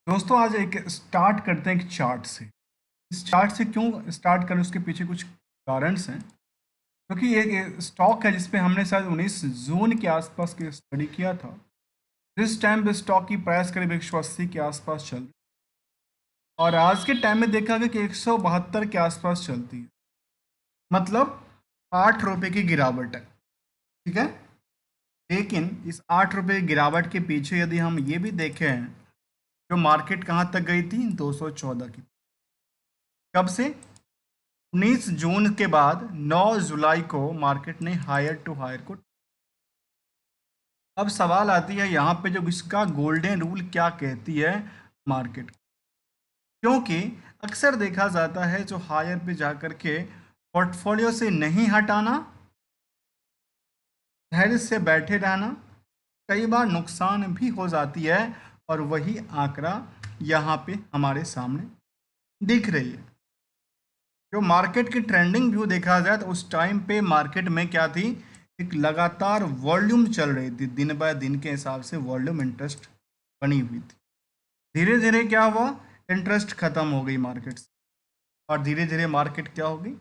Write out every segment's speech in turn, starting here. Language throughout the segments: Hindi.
दोस्तों आज एक स्टार्ट करते हैं एक चार्ट से। इस चार्ट से क्यों स्टार्ट करें उसके पीछे कुछ कारण हैं। क्योंकि एक स्टॉक है जिसपे हमने शायद 19 जून के आसपास की स्टडी किया था। जिस टाइम पे स्टॉक की प्राइस करीब 180 के आसपास चल रही और आज के टाइम में देखा गया कि 172 के आसपास चलती है। मतलब 8 रुपए की गिरावट है। ठीक है। लेकिन इस 8 रुपए की गिरावट के पीछे यदि हम ये भी देखें, जो मार्केट कहाँ तक गई थी 214 की। कब से? 19 जून के बाद 9 जुलाई को मार्केट ने हायर टू हायर को। अब सवाल आती है यहाँ पे, जो इसका गोल्डन रूल क्या कहती है मार्केट। क्योंकि अक्सर देखा जाता है जो हायर पे जाकर के पोर्टफोलियो से नहीं हटाना, धैर्य से बैठे रहना, कई बार नुकसान भी हो जाती है। और वही आंकड़ा यहाँ पे हमारे सामने दिख रही है। जो मार्केट की ट्रेंडिंग व्यू देखा जाए तो उस टाइम पे मार्केट में क्या थी, एक लगातार वॉल्यूम चल रही थी। दिन बाय दिन के हिसाब से वॉल्यूम इंटरेस्ट बनी हुई थी। धीरे धीरे क्या हुआ, इंटरेस्ट खत्म हो गई मार्केट से। और धीरे धीरे मार्केट क्या होगी,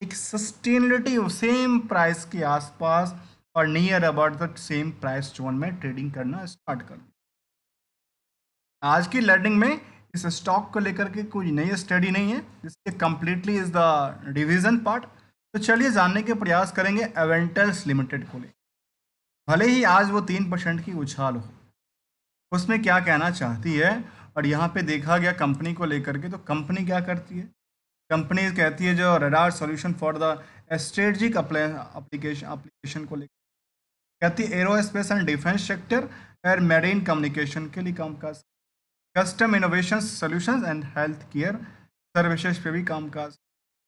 एक सस्टेनेबिलिटी सेम प्राइस के आसपास और near about the same price zone में ट्रेडिंग करना स्टार्ट कर दी। आज की लर्निंग में इस स्टॉक को लेकर के कोई नई स्टडी नहीं है, इसके completely is the division part. तो चलिए जानने के प्रयास करेंगे एवेंटल्स लिमिटेड को लेकर। भले ही आज वो 3% की उछाल हो, उसमें क्या कहना चाहती है। और यहाँ पे देखा गया कंपनी को लेकर के, तो कंपनी क्या करती है, कंपनी कहती है जो radar solution for the strategic application को लेकर, कहती है एरोस्पेस एंड डिफेंस सेक्टर और मेरीन कम्युनिकेशन के लिए कामकाज, custom innovation solutions and health care services पे भी कामकाज।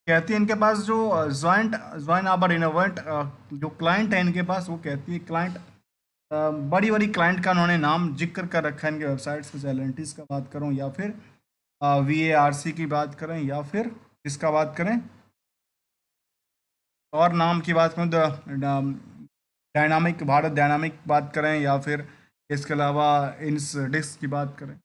कहती है इनके पास जो ज्वाइंट आबर इनोवेट जो क्लाइंट है इनके पास, वो कहती है क्लाइंट बड़ी बड़ी क्लाइंट का उन्होंने नाम जिक्र कर रखा है इनके वेबसाइट से। एल का बात करूं या फिर VARC की बात करें या फिर इसका बात करें और नाम की बात करें तो डायनामिक भारत डायनामिक बात करें या फिर इसके अलावा इंस डिस्क की बात करें।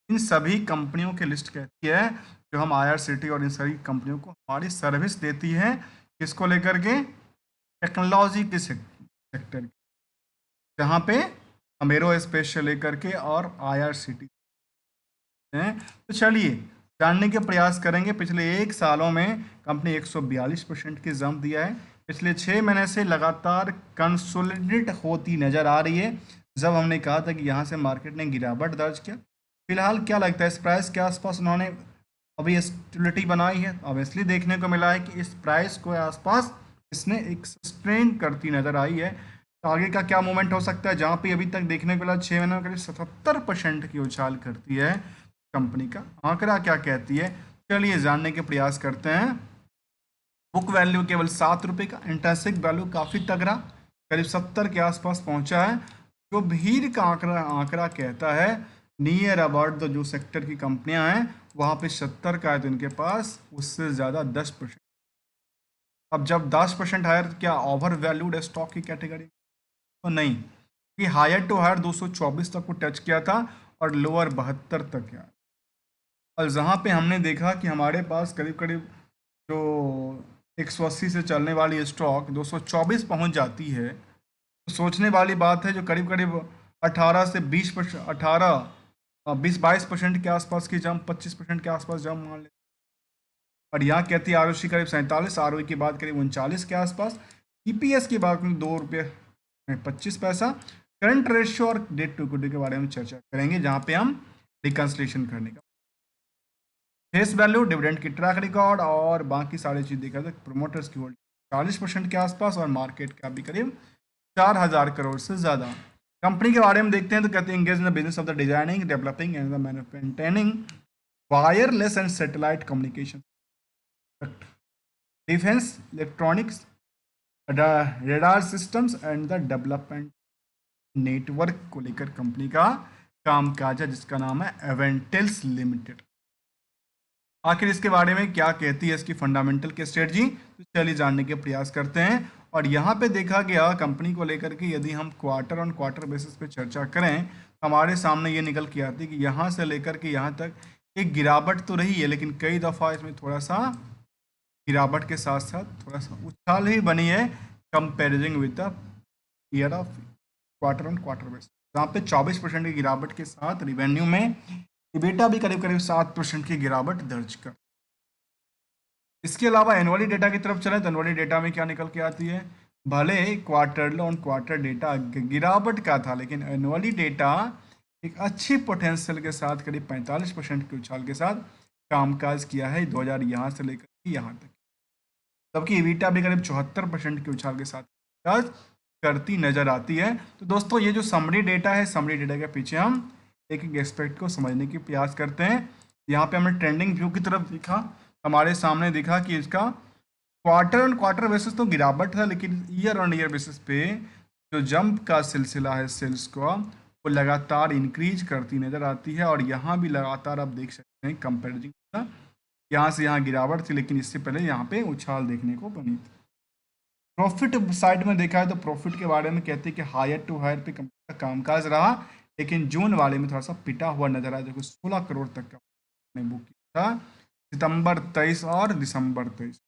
इन सभी कंपनियों की लिस्ट कहती है जो हम IRCT और इन सभी कंपनियों को हमारी सर्विस देती है, किसको लेकर के, टेक्नोलॉजी के सेक्टर की, जहाँ पे हम एरोस्पेस से लेकर के और IRCT हैं। तो चलिए जानने के प्रयास करेंगे। पिछले 1 सालों में कंपनी 142% की जंप दिया है। पिछले 6 महीने से लगातार कंसोलिडेट होती नजर आ रही है। जब हमने कहा था कि यहाँ से मार्केट ने गिरावट दर्ज किया, फिलहाल क्या लगता है इस प्राइस के आसपास उन्होंने अभी स्टेबिलिटी बनाई है। ऑब्वियसली देखने को मिला है कि इस प्राइस को आसपास इसने एक सस्टेन करती नजर आई है। तो आगे का क्या मूवमेंट हो सकता है, जहाँ पे अभी तक देखने को मिला 6 महीने में करीब 77% की उछाल करती है कंपनी का आंकड़ा क्या कहती है। चलिए जानने के प्रयास करते हैं। बुक वैल्यू केवल 7 रुपये का, इंट्रिंसिक वैल्यू काफ़ी तगड़ा करीब 70 के आसपास पहुंचा है। जो भीड़ का आंकड़ा आंकड़ा कहता है नियर अबाउट द जो सेक्टर की कंपनियां हैं वहाँ पे 70 का है, तो इनके पास उससे ज़्यादा 10%। अब जब 10% हायर, क्या ओवर वैल्यूड स्टॉक की कैटेगरी तो नहीं, कि हायर टू हायर 224 तक को टच किया था और लोअर 72 तक गया। और जहाँ पे हमने देखा कि हमारे पास करीब करीब जो 180 से चलने वाली स्टॉक 224 पहुँच जाती है, तो सोचने वाली बात है। जो करीब करीब 18 से 20%, 20-22% के आसपास की जंप, 25% के आसपास जंप मान ले। और यहाँ कहती है ROC करीब 47, ROE की बात करीब 39 के आसपास, EPS की बात में 2 रुपये 25 पैसा। करंट रेशियो और डेट टू इक्विटी के बारे में चर्चा करेंगे, जहाँ पे हम रिकन्सलेशन करने का फेस वैल्यू, डिविडेंड की ट्रैक रिकॉर्ड और बाकी सारी चीज देखा जाए। प्रोमोटर्स की होल्डिंग 40% के आसपास और मार्केट का भी करीब 4,000 करोड़ से ज़्यादा। कंपनी के बारे में देखते हैं तो कहते हैं engage in the business of the designing, developing and the maintaining wireless and satellite communication, defence electronics, radar systems and the development network को लेकर कंपनी का कामकाज है, जिसका नाम है एवेंटल्स लिमिटेड। आखिर इसके बारे में क्या कहती है इसकी फंडामेंटल की स्ट्रेटजी, तो चलिए जानने के प्रयास करते हैं और यहाँ पे देखा गया कंपनी को लेकर के, यदि हम क्वार्टर ऑन क्वार्टर बेसिस पे चर्चा करें, हमारे सामने ये निकल के आती है कि यहाँ से लेकर के यहाँ तक एक गिरावट तो रही है, लेकिन कई दफ़ा इसमें थोड़ा सा गिरावट के साथ साथ थोड़ा सा उछाल ही बनी है comparison with the year of quarter on quarter basis, जहाँ पे 24% की गिरावट के साथ रिवेन्यू में इबीटा भी करीब करीब 7% की गिरावट दर्ज कर। इसके अलावा एनुअली डेटा की तरफ चले तो एनुअली डेटा में क्या निकल के आती है, भले क्वार्टर ऑन क्वार्टर डेटा गिरावट का था, लेकिन एनुअली डेटा एक अच्छी पोटेंशियल के साथ करीब 45% के उछाल के साथ कामकाज किया है 2000 यहाँ से लेकर यहाँ तक, जबकि ईबीटा भी करीब 74% के उछाल के साथ कामकाज करती नजर आती है। तो दोस्तों ये जो समरी डेटा है, समरी डेटा के पीछे हम एक एक एस्पेक्ट को समझने की प्रयास करते हैं। यहाँ पे हमने ट्रेंडिंग व्यू की तरफ देखा, हमारे सामने दिखा कि इसका क्वार्टर ऑन क्वार्टर बेसिस तो गिरावट था, लेकिन ईयर ऑन ईयर बेसिस पे जो जंप का सिलसिला है सेल्स का, वो लगातार इंक्रीज करती नजर आती है। और यहाँ भी लगातार आप देख सकते हैं कंपेरिजन, यहाँ से यहाँ गिरावट थी, लेकिन इससे पहले यहाँ पे उछाल देखने को बनी थी। प्रॉफिट साइड में देखा है तो प्रॉफिट के बारे में कहते हैं कि हायर टू हायर पे कंपनी का कामकाज रहा, लेकिन जून वाले में थोड़ा सा पिटा हुआ नजर आया, जो 16 करोड़ तक का बुक किया था सितंबर 23 और दिसंबर 23।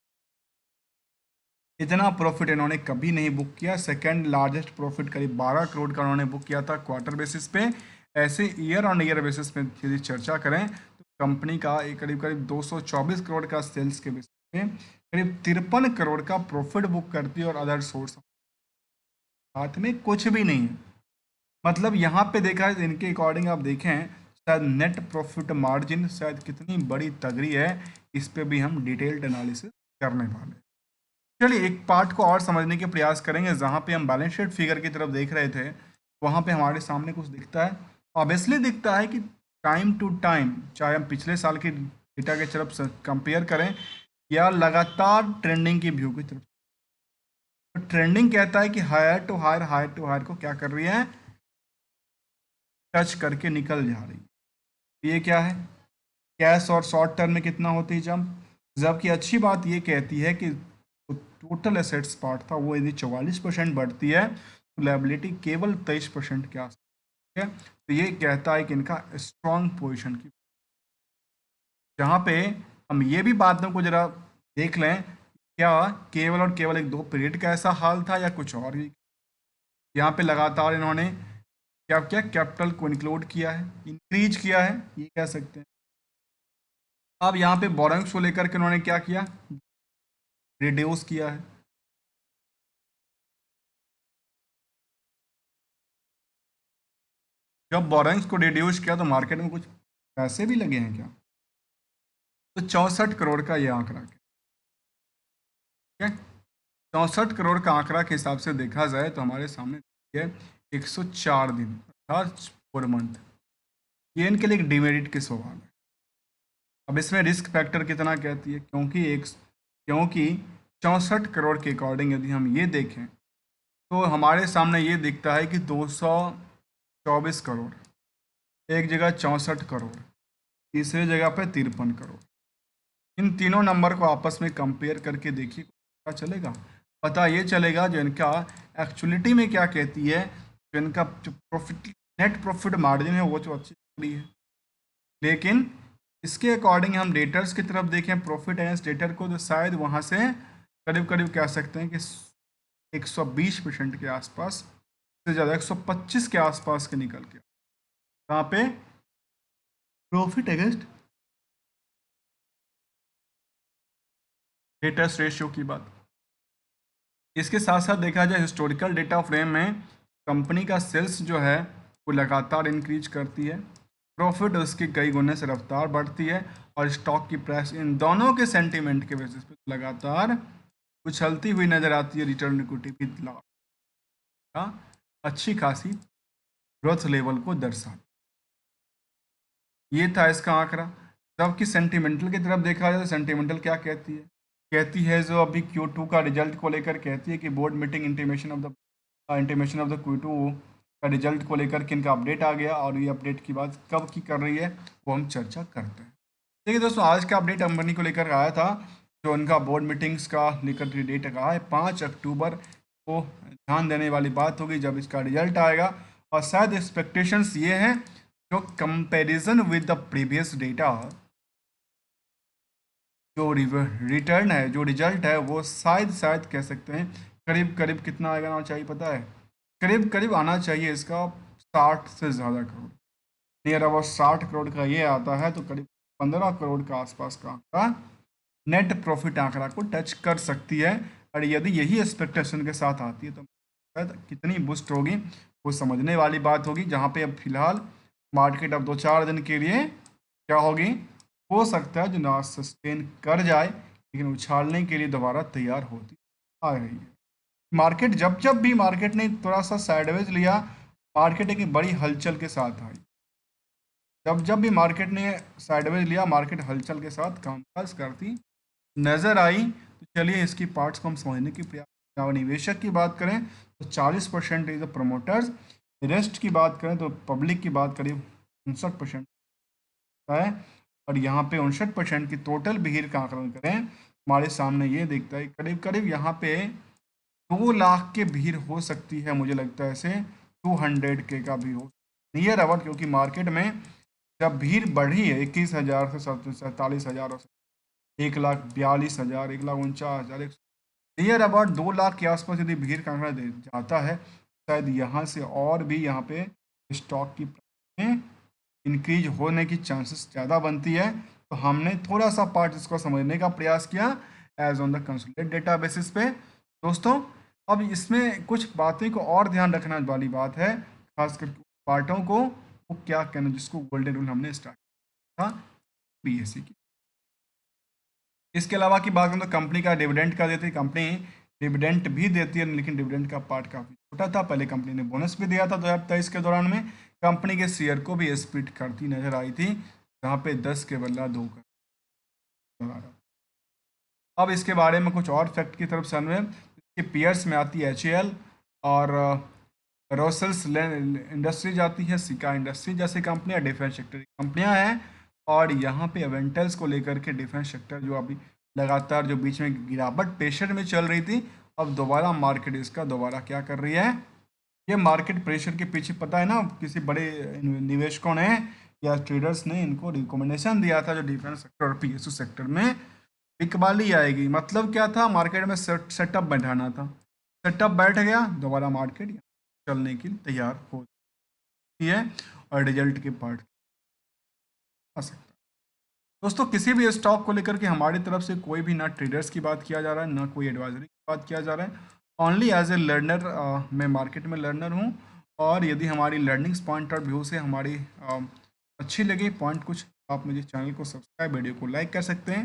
इतना प्रॉफिट इन्होंने कभी नहीं बुक किया। सेकंड लार्जेस्ट प्रॉफिट करीब 12 करोड़ का उन्होंने बुक किया था क्वार्टर बेसिस पे। ऐसे ईयर ऑन ईयर बेसिस पे यदि चर्चा करें तो कंपनी का करीब करीब 224 करोड़ का सेल्स के बेसिस पे करीब 53 करोड़ का प्रॉफिट बुक करती है, और अदर सोर्स हाथ में कुछ भी नहीं है। मतलब यहाँ पे देखा है इनके अकॉर्डिंग आप देखें, शायद नेट प्रॉफिट मार्जिन शायद कितनी बड़ी तगड़ी है, इस पे भी हम डिटेल्ड एनालिसिस करने वाले हैं। चलिए एक पार्ट को और समझने के प्रयास करेंगे, जहाँ पे हम बैलेंस शीट फिगर की तरफ देख रहे थे, वहाँ पे हमारे सामने कुछ दिखता है। ऑब्वियसली दिखता है कि टाइम टू टाइम, चाहे हम पिछले साल की डेटा के तरफ कंपेयर करें या लगातार ट्रेंडिंग की व्यू की तरफ, तो ट्रेंडिंग कहता है कि higher to higher, higher to higher को क्या कर रही है, टच करके निकल जा रही है। ये क्या है, कैश और शॉर्ट टर्म में कितना होती है जंप, जबकि अच्छी बात ये कहती है कि टोटल एसेट्स पार्ट था वो यदि 44% बढ़ती है तो लायबिलिटी केवल 23% के आसपास है। तो ये कहता है कि इनका स्ट्रॉन्ग पोजीशन की, जहाँ पे हम ये भी बातों को जरा देख लें, क्या केवल और केवल एक दो पीरियड का ऐसा हाल था या कुछ और ही। यहाँ पे लगातार इन्होंने क्या क्या कैपिटल को इंक्लूड किया है, इंक्रीज किया है, ये कह सकते हैं। अब यहाँ पे बोरोइंग्स को लेकर के उन्होंने क्या किया, रिड्यूस किया है। जब बोरोइंग्स को रिड्यूस किया तो मार्केट में कुछ पैसे भी लगे हैं क्या, तो 64 करोड़ का ये आंकड़ा, ठीक है, 64 करोड़ का आंकड़ा के हिसाब से देखा जाए तो हमारे सामने है 104 दिन अर्थात 4 मंथ। ये इनके लिए एक डिमेरिट के सवाल है। अब इसमें रिस्क फैक्टर कितना कहती है, क्योंकि 64 करोड़ के अकॉर्डिंग यदि हम ये देखें तो हमारे सामने ये दिखता है कि 224 करोड़, एक जगह 64 करोड़, तीसरी जगह पे 53 करोड़। इन तीनों नंबर को आपस में कंपेयर करके देखिए, पता चलेगा, पता ये चलेगा जो इनका एक्चुअलिटी में क्या कहती है, जो इनका जो प्रॉफिट नेट प्रॉफिट मार्जिन है वो तो अच्छी चली है, लेकिन इसके अकॉर्डिंग हम डेटर्स की तरफ देखें प्रॉफिट अगेंस्ट डेटर को, तो शायद वहाँ से करीब करीब कह सकते हैं कि 120% के आसपास से ज़्यादा 125 के आसपास के निकल के, कहाँ पे प्रॉफिट अगेंस्ट डेटर्स रेशियो की बात। इसके साथ साथ देखा जाए हिस्टोरिकल डेटा फ्रेम में कंपनी का सेल्स जो है वो लगातार इंक्रीज करती है, प्रॉफिट उसकी कई गुने से रफ्तार बढ़ती है, और स्टॉक की प्राइस इन दोनों के सेंटीमेंट के बेसिस पे लगातार उछलती हुई नजर आती है। रिटर्न इक्विटी भी अच्छी खासी ग्रोथ लेवल को दर्शाती, ये था इसका आंकड़ा। जबकि सेंटिमेंटल की तरफ देखा जाए तो सेंटिमेंटल क्या कहती है, कहती है जो अभी Q2 का रिजल्ट को लेकर कहती है कि board meeting intimation of the Q2 का रिजल्ट को लेकर के इनका अपडेट आ गया, और ये अपडेट की बात कब की कर रही है वो हम चर्चा करते हैं। देखिए दोस्तों, आज का अपडेट अंबानी को लेकर आया था जो उनका बोर्ड मीटिंग्स का लेकर डेट कहा है 5 अक्टूबर को ध्यान देने वाली बात होगी जब इसका रिजल्ट आएगा। और शायद एक्सपेक्टेशंस ये हैं जो comparison with the previous data, जो रिटर्न है, जो रिजल्ट है, वो शायद कह सकते हैं करीब करीब कितना आना चाहिए पता है? करीब करीब आना चाहिए इसका 60 से ज़्यादा करोड़, नियर अबाउट 60 करोड़ का ये आता है, तो करीब 15 करोड़ के आसपास का आंकड़ा नेट प्रॉफिट आंकड़ा को टच कर सकती है। और यदि यही एक्सपेक्टेशन के साथ आती है तो शायद कितनी बुस्ट होगी वो समझने वाली बात होगी। जहाँ पे अब फिलहाल मार्केट अब 2-4 दिन के लिए क्या होगी, हो सकता है जो ना सस्टेन कर जाए लेकिन उछालने के लिए दोबारा तैयार होती आ रही है। मार्केट जब जब भी मार्केट ने थोड़ा सा साइडवेज लिया, मार्केट एक बड़ी हलचल के साथ आई। जब जब भी मार्केट ने साइडवेज लिया, मार्केट हलचल के साथ कामकाज करती नजर आई। तो चलिए इसकी पार्ट्स को हम समझने की प्रयास। निवेशक की बात करें तो 40% इज द प्रमोटर्स, रेस्ट की बात करें तो पब्लिक की बात करीब 59% है। और यहाँ पे 59% की टोटल भीड़ का आकलन करें, हमारे सामने ये दिखता है करीब करीब यहाँ पे 2 लाख के भीड़ हो सकती है। मुझे लगता है ऐसे 200 के का भी हो नियर अबाउट, क्योंकि मार्केट में जब भीड़ बढ़ी है 21,000 से 47,000, 1,42,000, 1,49,000, नियर अबाउट 2 लाख के आसपास यदि भीड़ का आंकड़ा जाता है, शायद यहाँ से और भी यहाँ पे स्टॉक की प्राइस में इंक्रीज होने की चांसेस ज़्यादा बनती है। तो हमने थोड़ा सा पार्ट इसको समझने का प्रयास किया as on the consolidated data basis पे। दोस्तों अब इसमें कुछ बातें को और ध्यान रखना वाली बात है, खासकर पार्टों को, वो क्या कहना जिसको गोल्डन रूल हमने स्टार्ट किया था बीएससी की। इसके अलावा की बात करें तो कंपनी का डिविडेंड का देती है, कंपनी डिविडेंड भी देती है लेकिन डिविडेंड का पार्ट काफ़ी छोटा था। पहले कंपनी ने बोनस भी दिया था 2023 के दौरान में, कंपनी के शेयर को भी स्प्लिट करती नजर आई थी, जहाँ पे 10 के बदला 2 कर। अब इसके बारे में कुछ और फैक्ट की तरफ से इसके पीयर्स में आती है HAL और रोसेल्स इंडस्ट्रीज आती है, सिका इंडस्ट्री जैसी कंपनियां डिफेंस सेक्टर की कंपनियां हैं। और यहाँ पे अवेंटल्स को लेकर के डिफेंस सेक्टर जो अभी लगातार जो बीच में गिरावट प्रेशर में चल रही थी, अब दोबारा मार्केट इसका दोबारा क्या कर रही है, ये मार्केट प्रेशर के पीछे पता है ना, किसी बड़े निवेशकों ने या ट्रेडर्स ने इनको रिकमेंडेशन दिया था जो डिफेंस सेक्टर और PSU सेक्टर में बिकवाली आएगी। मतलब क्या था, मार्केट में सेटअप बैठाना था, सेटअप बैठ गया, दोबारा मार्केट चलने के लिए तैयार होती है और रिजल्ट के पार्ट आ सकता है। दोस्तों किसी भी स्टॉक को लेकर के हमारी तरफ से कोई भी ना ट्रेडर्स की बात किया जा रहा है, ना कोई एडवाइजरी की बात किया जा रहा है। ओनली एज ए लर्नर मैं मार्केट में लर्नर हूँ, और यदि हमारी लर्निंग्स पॉइंट ऑफ व्यू से हमारी अच्छी लगी पॉइंट कुछ, आप मुझे चैनल को सब्सक्राइब, वीडियो को लाइक कर सकते हैं,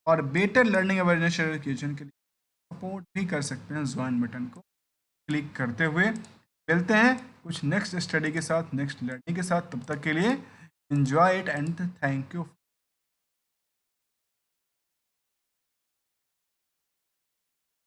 और बेटर लर्निंग अवेयरनेस एजुकेशन के लिए सपोर्ट भी कर सकते हैं ज्वाइन बटन को क्लिक करते हुए। मिलते हैं कुछ नेक्स्ट स्टडी के साथ, नेक्स्ट लर्निंग के साथ, तब तक के लिए enjoy it and thank you.